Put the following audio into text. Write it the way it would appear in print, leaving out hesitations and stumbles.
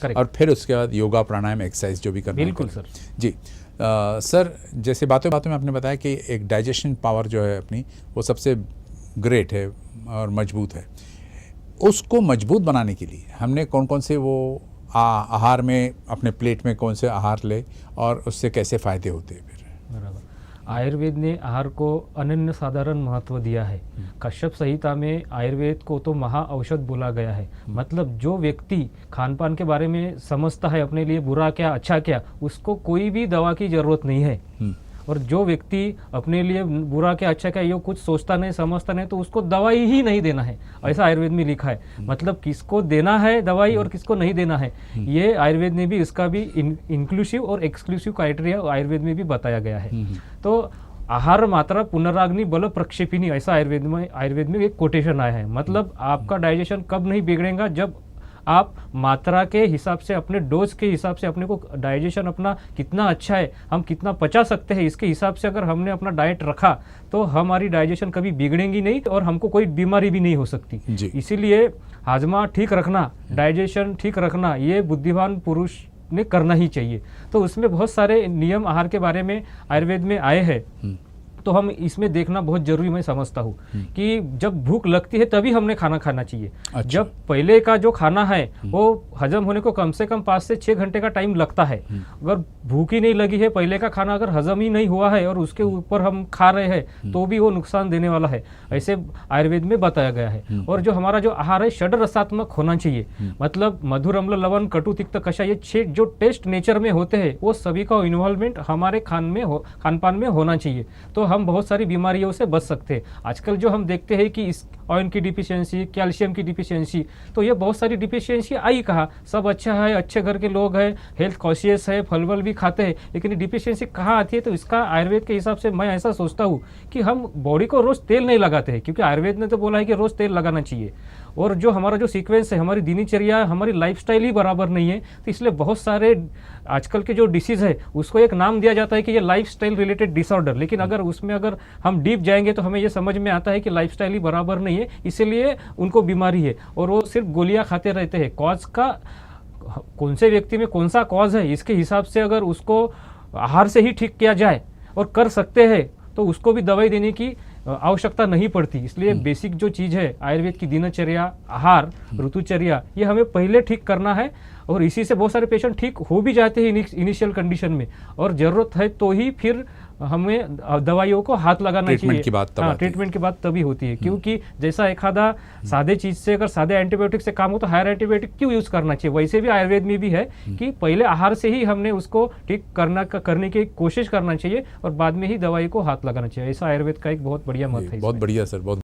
Correct. और फिर उसके बाद योगा प्राणायाम एक्सरसाइज जो भी करना है बिल्कुल करें। सर। जी सर, जैसे बातों बातों में आपने बताया कि एक डाइजेशन पावर जो है अपनी वो सबसे ग्रेट है और मजबूत है। उसको मजबूत बनाने के लिए हमने कौन कौन से वो आहार में अपने प्लेट में कौन से आहार ले और उससे कैसे फ़ायदे होते हैं फिर? बराबर। आयुर्वेद ने आहार को अनन्य साधारण महत्व दिया है। कश्यप संहिता में आयुर्वेद को तो महा औषध बोला गया है। मतलब जो व्यक्ति खान पान के बारे में समझता है अपने लिए बुरा क्या अच्छा क्या, उसको कोई भी दवा की जरूरत नहीं है। और जो व्यक्ति अपने लिए बुरा क्या अच्छा क्या ये कुछ सोचता नहीं समझता नहीं, तो उसको दवाई ही नहीं देना है, ऐसा आयुर्वेद में लिखा है। मतलब किसको देना है दवाई और किसको नहीं देना है, ये आयुर्वेद ने भी इसका भी इंक्लूसिव और एक्सक्लूसिव क्राइटेरिया आयुर्वेद में भी बताया गया है। तो आहार मात्रा पुनराग्नि बल प्रक्षेपिनी, ऐसा आयुर्वेद में एक कोटेशन आया है। मतलब आपका डाइजेशन कब नहीं बिगड़ेगा, जब आप मात्रा के हिसाब से अपने डोज के हिसाब से अपने को डाइजेशन अपना कितना अच्छा है, हम कितना पचा सकते हैं, इसके हिसाब से अगर हमने अपना डाइट रखा तो हमारी डाइजेशन कभी बिगड़ेगी नहीं और हमको कोई बीमारी भी नहीं हो सकती। इसीलिए हाजमा ठीक रखना, डाइजेशन ठीक रखना, ये बुद्धिमान पुरुष ने करना ही चाहिए। तो उसमें बहुत सारे नियम आहार के बारे में आयुर्वेद में आए हैं। तो हम इसमें देखना बहुत जरूरी मैं समझता हूँ कि जब भूख लगती है तभी हमने खाना खाना चाहिए। अच्छा। जब पहले का जो खाना है वो हजम होने को कम से कम 5 से 6 घंटे का टाइम लगता है। अगर भूख ही नहीं लगी है, पहले का खाना अगर हजम ही नहीं हुआ है और उसके ऊपर हम खा रहे हैं तो भी वो नुकसान देने वाला है, ऐसे आयुर्वेद में बताया गया है। और जो हमारा जो आहार है षड रसात्मक होना चाहिए। मतलब मधुर अम्ल लवण कटु तिक्त कषाय, ये 6 जो टेस्ट नेचर में होते हैं वो सभी का इन्वॉल्वमेंट हमारे खान पान में होना चाहिए। तो हम बहुत सारी बीमारियों से बच सकते हैं। आजकल जो हम देखते हैं कि इस आयरन की डिफिशियंसी, कैल्शियम की डिफिशियंसी, तो ये बहुत सारी डिफिशियंसी आई कहाँ, सब अच्छा है, अच्छे घर के लोग हैं, हेल्थ कॉन्शियस है, फल वल भी खाते हैं, लेकिन डिफिशियंसी कहाँ आती है? तो इसका आयुर्वेद के हिसाब से मैं ऐसा सोचता हूँ कि हम बॉडी को रोज तेल नहीं लगाते हैं, क्योंकि आयुर्वेद ने तो बोला है कि रोज तेल लगाना चाहिए। और जो हमारा जो सीक्वेंस है, हमारी दिनचर्या, हमारी लाइफस्टाइल ही बराबर नहीं है, तो इसलिए बहुत सारे आजकल के जो डिसीज है उसको एक नाम दिया जाता है कि ये लाइफस्टाइल रिलेटेड डिसऑर्डर, लेकिन अगर उसमें अगर हम डीप जाएंगे तो हमें ये समझ में आता है कि लाइफस्टाइल ही बराबर नहीं है, इसलिए उनको बीमारी है और वो सिर्फ गोलियां खाते रहते हैं। कॉज का कौन से व्यक्ति में कौन सा कॉज है, इसके हिसाब से अगर उसको आहार से ही ठीक किया जाए और कर सकते हैं तो उसको भी दवाई देने की आवश्यकता नहीं पड़ती। इसलिए बेसिक जो चीज़ है आयुर्वेद की दिनचर्या, आहार, ऋतुचर्या, ये हमें पहले ठीक करना है। और इसी से बहुत सारे पेशेंट ठीक हो भी जाते हैं इनिशियल कंडीशन में, और ज़रूरत है तो ही फिर हमें दवाइयों को हाथ लगाना चाहिए। ट्रीटमेंट की बात तब आती है। ट्रीटमेंट की बात तभी होती है, क्योंकि जैसा एखादा सादे चीज़ से अगर सादे एंटीबायोटिक से काम हो तो हायर एंटीबायोटिक क्यों यूज़ करना चाहिए, वैसे भी आयुर्वेद में भी है कि पहले आहार से ही हमने उसको ठीक करने की कोशिश करना चाहिए और बाद में ही दवाई को हाथ लगाना चाहिए। ऐसा आयुर्वेद का एक बहुत बढ़िया मत है। बहुत बढ़िया सर, बहुत